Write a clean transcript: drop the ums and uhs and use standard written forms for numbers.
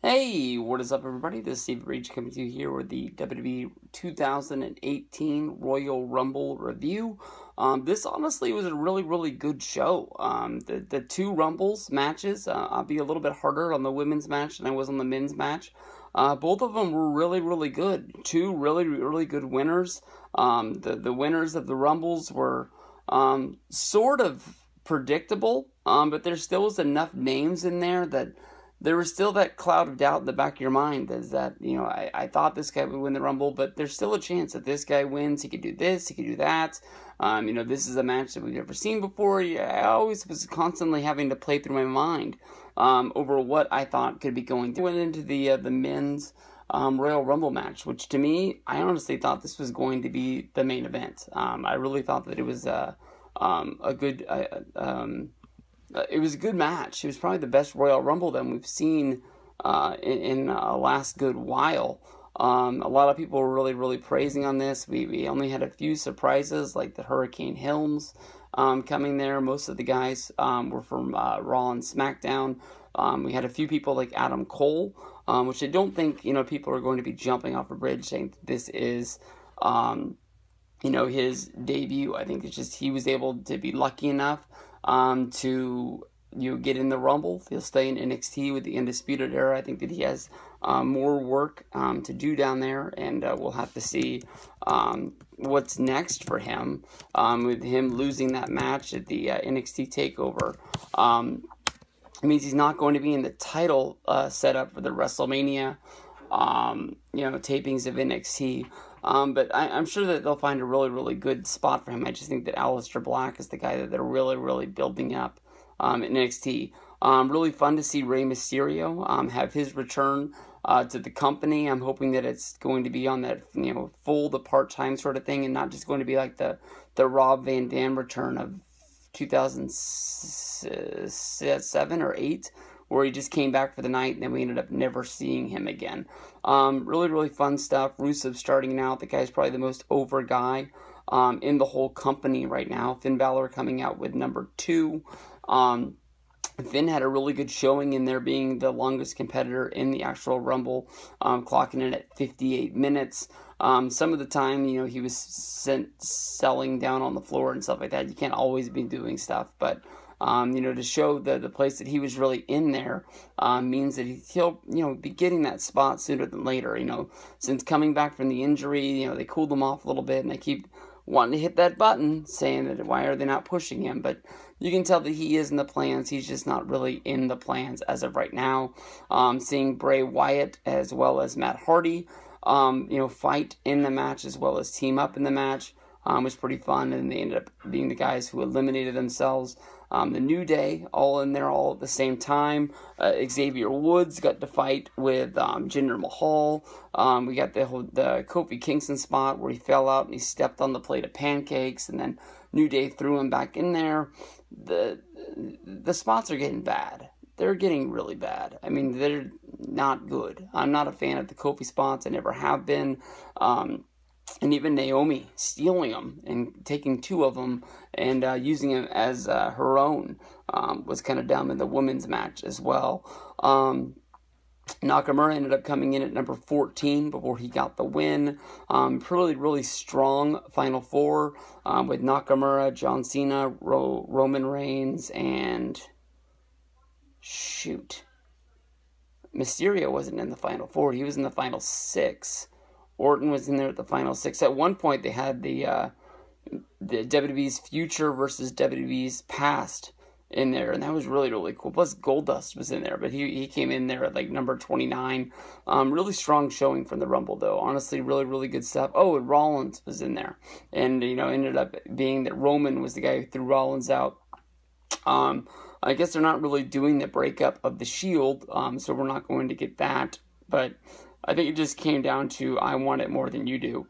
Hey, what is up, everybody? This is Steve Rage coming to you here with the WWE 2018 Royal Rumble review. This honestly was a really good show. The two Rumbles matches, I'll be a little bit harder on the women's match than I was on the men's match. Both of them were really good. Two really good winners. The winners of the Rumbles were sort of predictable, but there still was enough names in there that there was still that cloud of doubt in the back of your mind is that, I thought this guy would win the Rumble, but there's still a chance that this guy wins. He could do this, he could do that. This is a match that we've never seen before. I always was constantly having to play through my mind over what I thought could be going. Went into the men's Royal Rumble match, which to me, I honestly thought this was going to be the main event. I really thought that it was it was a good match. It was probably the best Royal Rumble that we've seen in a last good while. A lot of people were really praising on this. We only had a few surprises, like the Hurricane Helms coming there. Most of the guys were from Raw and SmackDown. We had a few people like Adam Cole, which I don't think people are going to be jumping off a bridge saying that this is his debut. I think it's just he was able to be lucky enough to get in the Rumble. He'll stay in NXT with the Undisputed Era. I think that he has more work to do down there, and we'll have to see what's next for him with him losing that match at the NXT TakeOver. It means he's not going to be in the title setup for the WrestleMania tapings of NXT. But I'm sure that they'll find a really good spot for him. I just think that Aleister Black is the guy that they're really building up in NXT. Really fun to see Rey Mysterio have his return to the company. I'm hoping that it's going to be on that full to part-time sort of thing, and not just going to be like the Rob Van Dam return of 2007 or 8. Where he just came back for the night, and then we ended up never seeing him again. Really fun stuff. Rusev starting out. The guy's probably the most over guy in the whole company right now. Finn Balor coming out with number 2. Finn had a really good showing in there, being the longest competitor in the actual Rumble, clocking in at 58 minutes. Some of the time, he was selling down on the floor and stuff like that. You can't always be doing stuff, but to show the place that he was really in there means that he'll be getting that spot sooner than later. Since coming back from the injury, they cooled him off a little bit, and they keep wanting to hit that button, saying that why are they not pushing him? But you can tell that he is in the plans. He's just not really in the plans as of right now. Seeing Bray Wyatt as well as Matt Hardy, fight in the match as well as team up in the match. Was pretty fun, and they ended up being the guys who eliminated themselves. The New Day, all in there, all at the same time. Xavier Woods got to fight with Jinder Mahal. We got the Kofi Kingston spot where he fell out and he stepped on the plate of pancakes, and then New Day threw him back in there. The spots are getting bad. They're getting really bad. I mean, they're not good. I'm not a fan of the Kofi spots. I never have been. And even Naomi stealing them and taking 2 of them and using them as her own was kind of dumb in the women's match as well. Nakamura ended up coming in at number 14 before he got the win. Really strong Final 4 with Nakamura, John Cena, Roman Reigns, and Mysterio wasn't in the Final 4. He was in the Final 6. Orton was in there at the Final 6. At one point, they had the WWE's future versus WWE's past in there, and that was really cool. Plus, Goldust was in there, but he came in there at like number 29. Really strong showing from the Rumble, though. Honestly, really good stuff. Oh, and Rollins was in there, and ended up being that Roman was the guy who threw Rollins out. I guess they're not really doing the breakup of the Shield, so we're not going to get that, but I think it just came down to I want it more than you do.